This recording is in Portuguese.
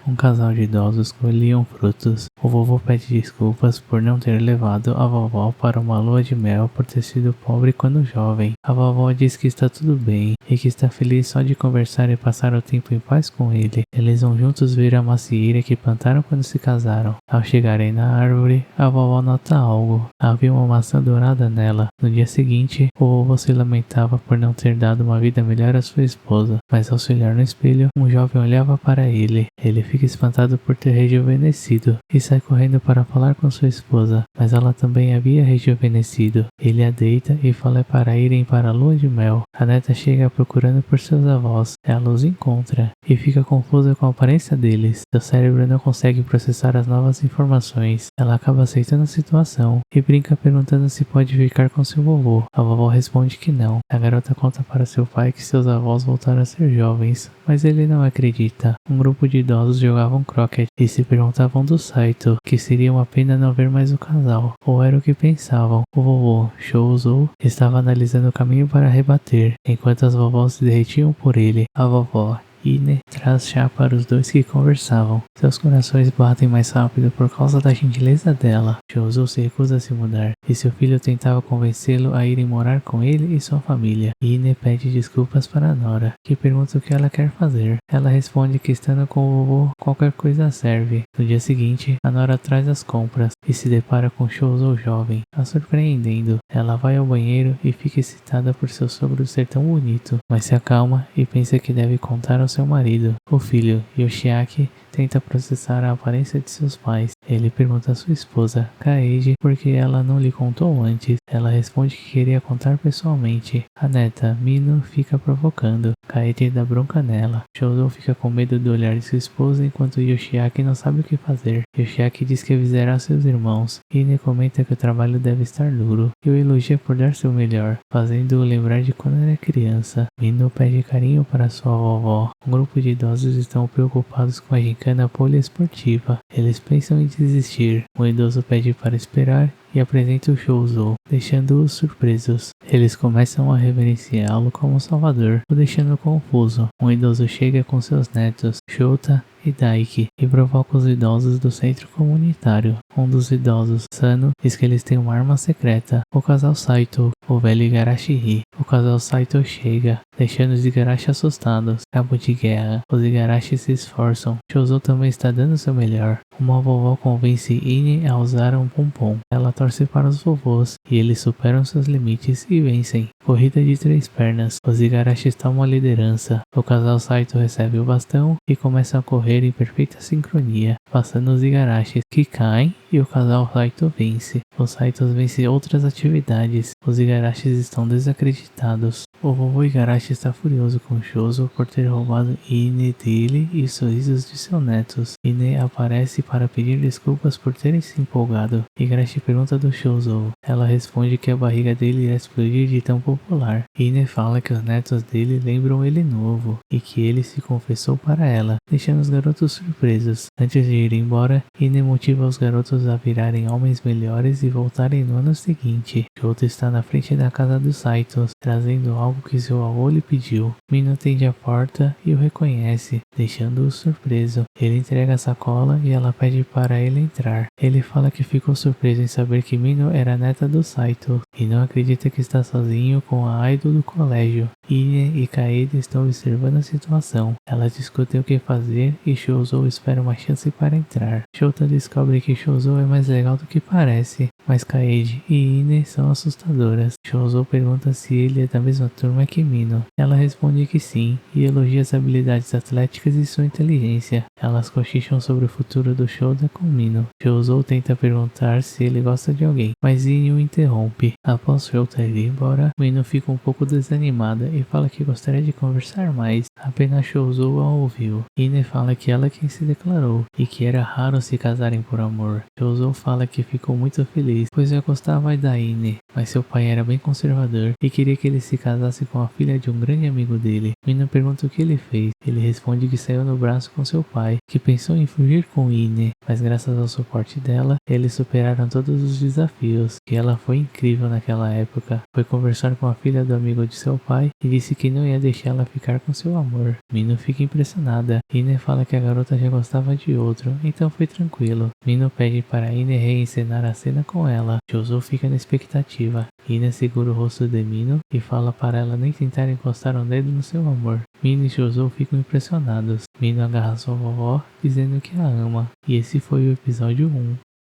Um casal de idosos colhiam frutos. O vovô pede desculpas por não ter levado a vovó para uma lua de mel por ter sido pobre quando jovem. A vovó diz que está tudo bem e que está feliz só de conversar e passar o tempo em paz com ele. Eles vão juntos ver a macieira que plantaram quando se casaram. Ao chegarem na árvore, a vovó nota algo. Havia uma maçã dourada nela. No dia seguinte, o vovô se lamentava por não ter dado uma vida melhor à sua esposa, mas ao se olhar no espelho, um jovem olhava para ele. Ele fica espantado por ter rejuvenescido e sai correndo para falar com sua esposa, mas ela também havia rejuvenescido. Ele a deita e fala para irem para a lua de mel. A neta chega procurando por seus avós. Ela os encontra e fica confusa com a aparência deles. Seu cérebro não consegue processar as novas informações. Ela acaba aceitando a situação e brinca perguntando se pode ficar com seu vovô. A vovó responde que não. A garota conta para seu pai que seus avós voltaram a ser jovens, mas ele não acredita. Um grupo de idosos jogavam croquet e se perguntavam do Saito, que seria uma pena não ver mais o casal, ou era o que pensavam. O vovô, Shouzou, estava analisando o caminho para rebater, enquanto as vovós se derretiam por ele. A vovó, Ine, traz chá para os dois que conversavam. Seus corações batem mais rápido por causa da gentileza dela. Shouzou se recusa a se mudar, e seu filho tentava convencê-lo a irem morar com ele e sua família. Ine pede desculpas para Nora, que pergunta o que ela quer fazer. Ela responde que estando com o vovô, qualquer coisa serve. No dia seguinte, a Nora traz as compras e se depara com Shouzou jovem, a surpreendendo. Ela vai ao banheiro e fica excitada por seu sogro ser tão bonito, mas se acalma e pensa que deve contar ao seu marido. O filho, Yoshiaki, tenta processar a aparência de seus pais. Ele pergunta a sua esposa, Kaede, por que ela não lhe contou antes. Ela responde que queria contar pessoalmente. A neta, Mino, fica provocando. Kaede dá bronca nela. Shouzou fica com medo do olhar de sua esposa enquanto Yoshiaki não sabe o que fazer. Yoshiaki diz que avisará seus irmãos. Ine comenta que o trabalho deve estar duro e o elogia por dar seu melhor, fazendo-o lembrar de quando era criança. Mino pede carinho para sua vovó. Um grupo de idosos estão preocupados com a gincana poliesportiva. Eles pensam em desistir. Um idoso pede para esperar e apresenta o Shouzou, deixando-os surpresos. Eles começam a reverenciá-lo como salvador, o deixando confuso. Um idoso chega com seus netos, Shota e Daiki, e provoca os idosos do centro comunitário. Um dos idosos, Sano, diz que eles têm uma arma secreta. O casal Saito, o velho Igarashi ri. O casal Saito chega, deixando os Igarashi assustados. Cabo de guerra. Os Igarashi se esforçam. Shouzou também está dando seu melhor. Uma vovó convence Ine a usar um pompom. Ela torce para os vovôs e eles superam seus limites e vencem. Corrida de 3 pernas. Os Igarashi tomam a liderança. O casal Saito recebe o bastão e começa a correr em perfeita sincronia, passando os Igarashis, que caem e o casal Saito vence. Os Saitos vencem outras atividades. Os Igarashis estão desacreditados. O vovô Igarashi está furioso com Shouzou por ter roubado Ine dele e os sorrisos de seus netos. Ine aparece para pedir desculpas por terem se empolgado. Igarashi pergunta do Shouzou. Ela responde que a barriga dele irá explodir de tão popular. Ine fala que os netos dele lembram ele novo e que ele se confessou para ela, deixando os garotos surpresos. Antes de ir embora, Ine motiva os garotos a virarem homens melhores e voltarem no ano seguinte. Shota está na frente da casa dos Saitos, trazendo algo que seu avô lhe pediu. Mino atende a porta e o reconhece, deixando-o surpreso. Ele entrega a sacola e ela pede para ele entrar. Ele fala que ficou surpreso em saber que Mino era neta do Saito e não acredita que está sozinho com a idol do colégio. Ine e Kaede estão observando a situação. Elas discutem o que fazer e Shouzou espera uma chance para entrar. Shota descobre que Shouzou é mais legal do que parece, mas Kaede e Ine são assustadoras. Shouzou pergunta se ele é da mesma turma que Mino. Ela responde que sim e elogia as habilidades atléticas e sua inteligência. Elas cochicham sobre o futuro do Shota com Mino. Shouzou tenta perguntar se ele gosta de alguém, mas Ine o interrompe. Após Shota ir embora, Mino fica um pouco desanimada e fala que gostaria de conversar mais. Apenas Shouzou a ouviu. Ine fala que ela é quem se declarou e que era raro se casarem por amor. Shouzou fala que ficou muito feliz feliz, pois já gostava da Ine, mas seu pai era bem conservador e queria que ele se casasse com a filha de um grande amigo dele. Mina pergunta o que ele fez. Ele responde que saiu no braço com seu pai, que pensou em fugir com Ine, mas graças ao suporte dela, eles superaram todos os desafios, e ela foi incrível naquela época. Foi conversar com a filha do amigo de seu pai e disse que não ia deixá-la ficar com seu amor. Mino fica impressionada. Ine fala que a garota já gostava de outro, então foi tranquilo. Mino pede para Ine reencenar a cena com ela. Josu fica na expectativa. Ine segura o rosto de Mino e fala para ela nem tentar encostar um dedo no seu amor. Mino e Josu ficam impressionados. Mino agarra sua vovó, dizendo que a ama. E esse foi o episódio 1.